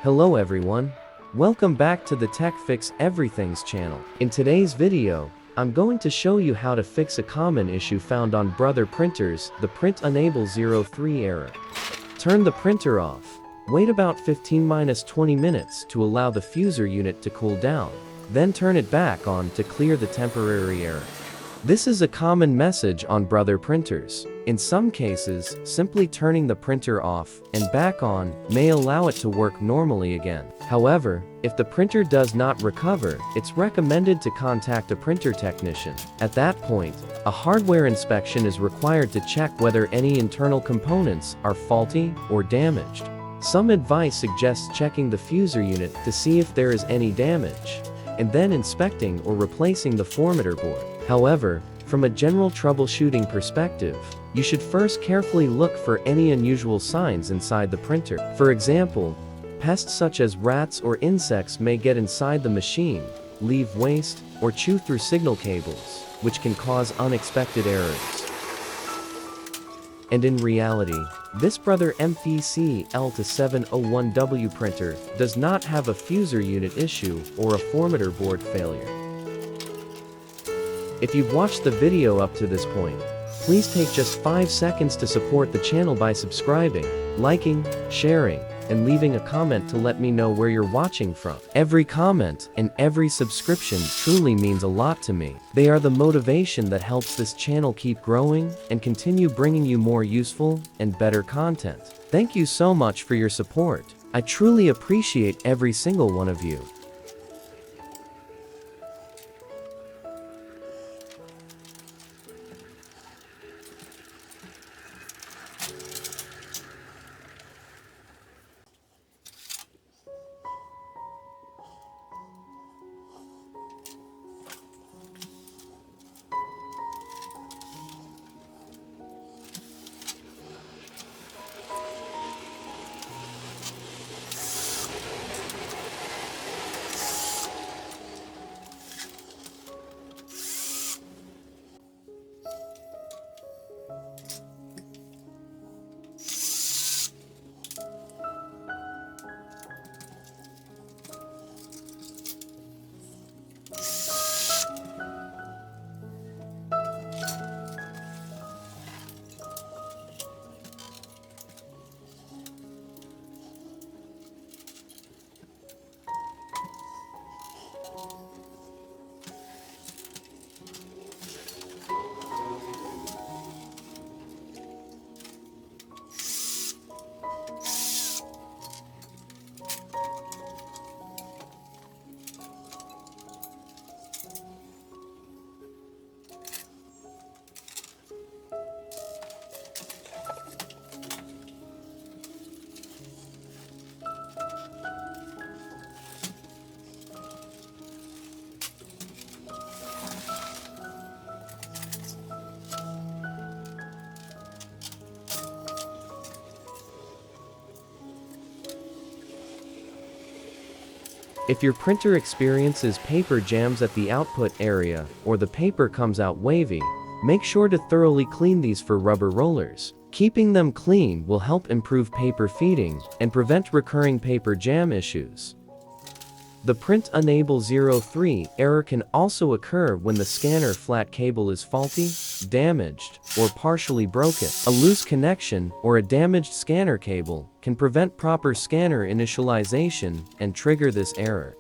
Hello everyone. Welcome back to the Tech Fix Everything's channel. In today's video, I'm going to show you how to fix a common issue found on Brother printers, the print unable 03 error. Turn the printer off. Wait about 15-20 minutes to allow the fuser unit to cool down. Then turn it back on to clear the temporary error. This is a common message on Brother printers. In some cases, simply turning the printer off and back on may allow it to work normally again. However, if the printer does not recover, it's recommended to contact a printer technician. At that point, a hardware inspection is required to check whether any internal components are faulty or damaged. Some advice suggests checking the fuser unit to see if there is any damage, and then inspecting or replacing the formatter board. However, from a general troubleshooting perspective, you should first carefully look for any unusual signs inside the printer. For example, pests such as rats or insects may get inside the machine, leave waste, or chew through signal cables, which can cause unexpected errors. And in reality, this Brother MFC L2701dw printer does not have a fuser unit issue or a formatter board failure. If you've watched the video up to this point, please take just 5 seconds to support the channel by subscribing, liking, sharing, and leaving a comment to let me know where you're watching from. Every comment and every subscription truly means a lot to me. They are the motivation that helps this channel keep growing and continue bringing you more useful and better content. Thank you so much for your support. I truly appreciate every single one of you. If your printer experiences paper jams at the output area, or the paper comes out wavy, make sure to thoroughly clean these for rubber rollers. Keeping them clean will help improve paper feeding and prevent recurring paper jam issues. The print unable 03 error can also occur when the scanner flat cable is faulty, damaged, or partially broken. A loose connection or a damaged scanner cable can prevent proper scanner initialization and trigger this error.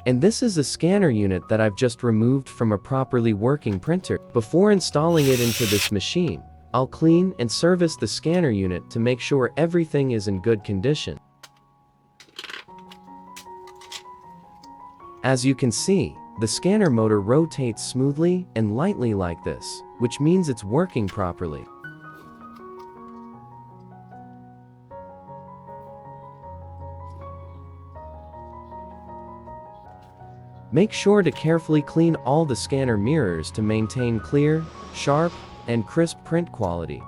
And this is a scanner unit that I've just removed from a properly working printer. Before installing it into this machine, I'll clean and service the scanner unit to make sure everything is in good condition. As you can see, the scanner motor rotates smoothly and lightly like this, which means it's working properly. Make sure to carefully clean all the scanner mirrors to maintain clear, sharp, and crisp print quality.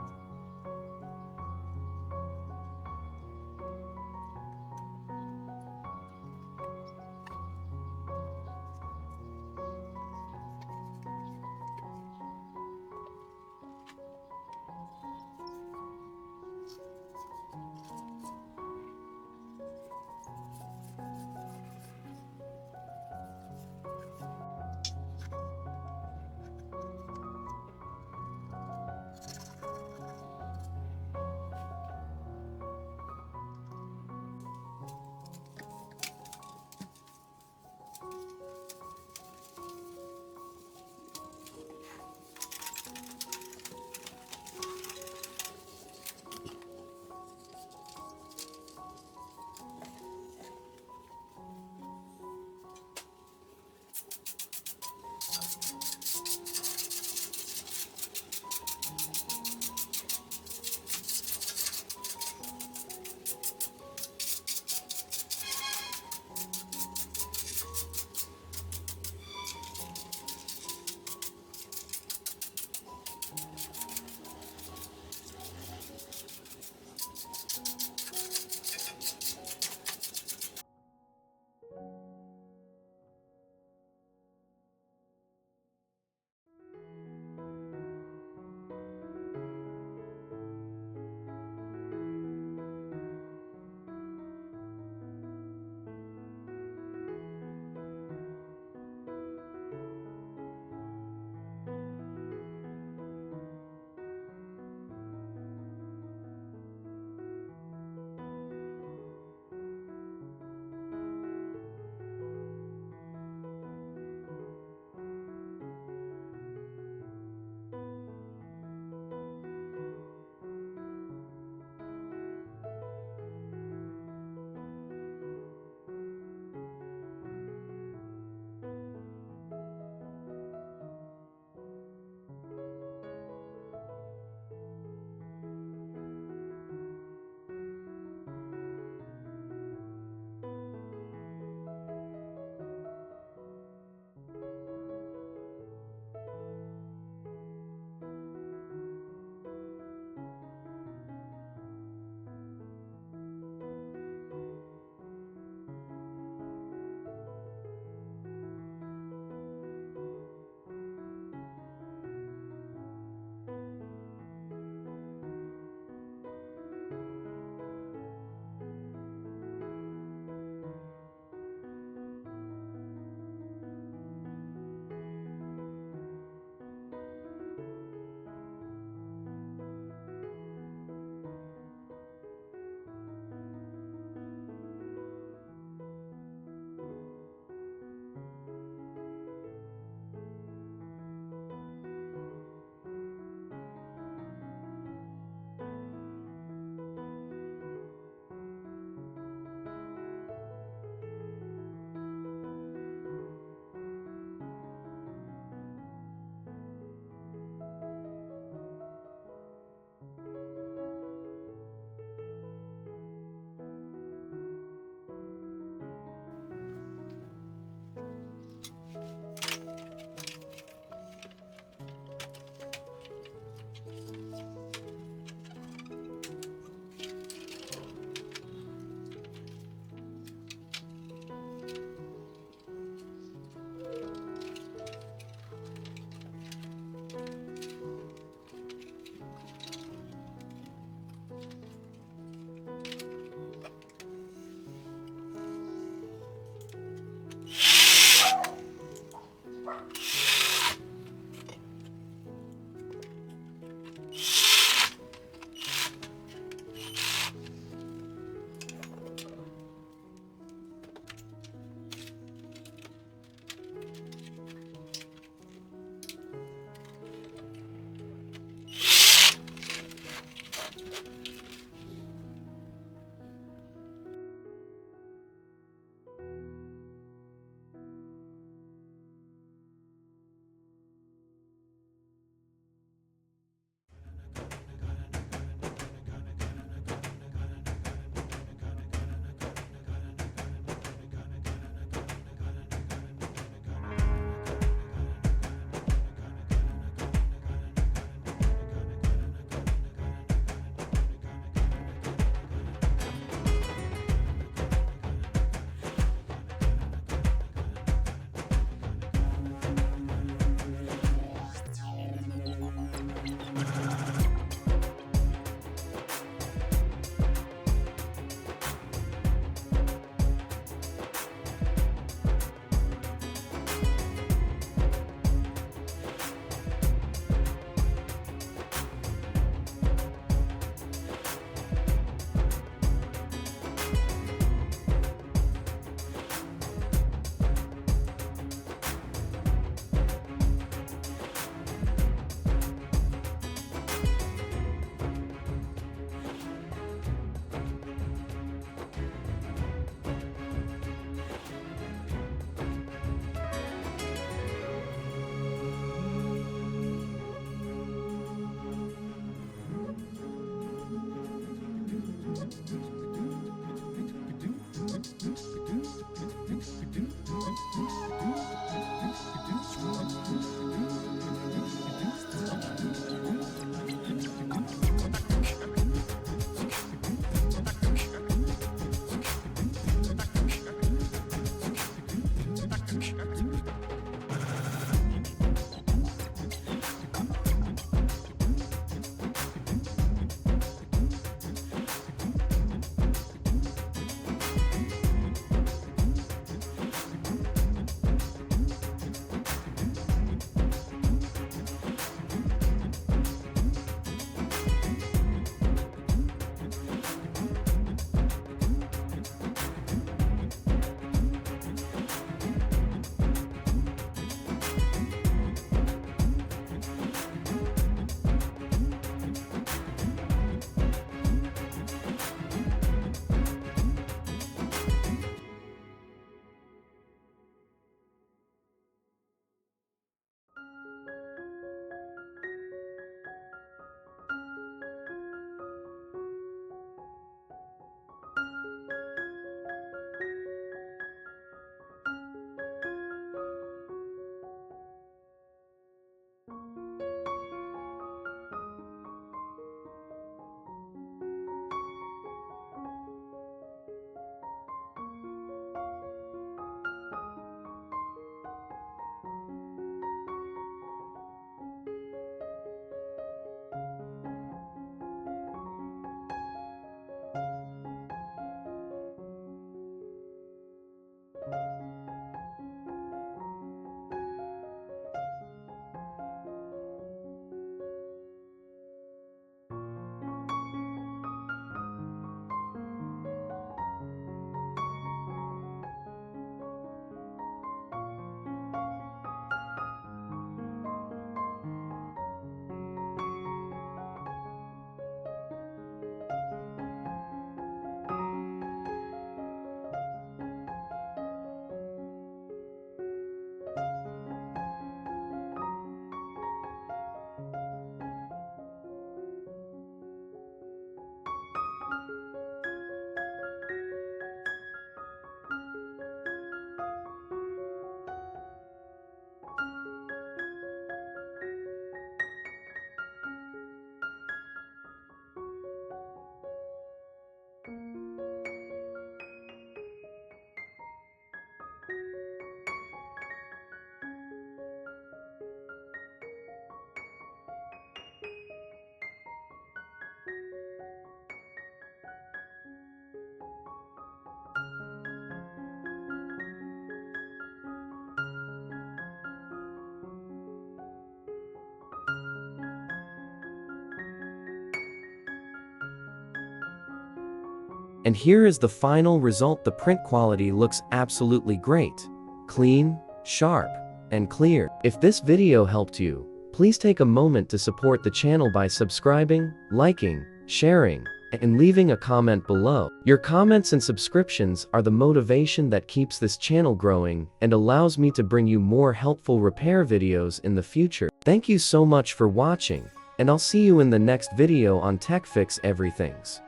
And here is the final result. The print quality looks absolutely great. Clean, sharp, and clear. If this video helped you, please take a moment to support the channel by subscribing, liking, sharing, and leaving a comment below. Your comments and subscriptions are the motivation that keeps this channel growing and allows me to bring you more helpful repair videos in the future. Thank you so much for watching, and I'll see you in the next video on TechFix Everything's.